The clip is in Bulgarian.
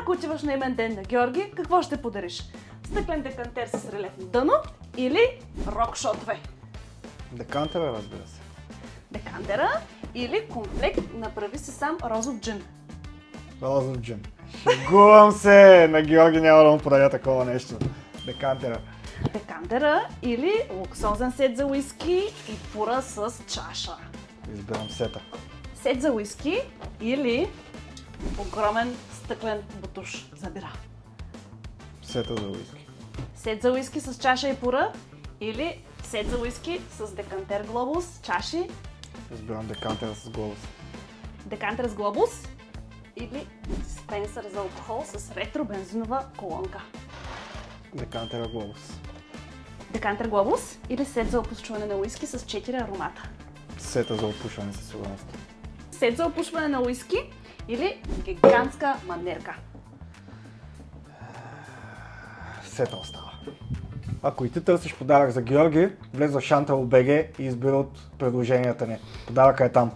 Ако отиваш на имен ден на Георги, какво ще подариш? Стъклен декантер с релефно дъно или рок-шотове? Декантера, разбира се. Декантера или комплект направи си сам розов джин? Розов джин. Шегувам се! На Георги няма да му подаря такова нещо. Декантера. Декантера или луксозен сет за уиски и пура с чаша? Избирам сета. Сет за уиски или огромен стъклен бутуш за бира? Сета за уиски. Сет за уиски с чаша и пура или сет за уиски с декантер глобус, чаши, Избирам декантера с глобус. декантер с глобус или диспенсър за алкохол с ретро-бензинова колонка? Декантера глобус. Декантер глобус или сет за опушване на уиски с 4 аромата? Сета за опушване със сигурност. Сет за опушване на уиски или гигантска манерка? Сета остава. Ако и ти търсиш подарък за Георги, влез в Chantal.bg и избира от предложенията ни. Подаръкът е там.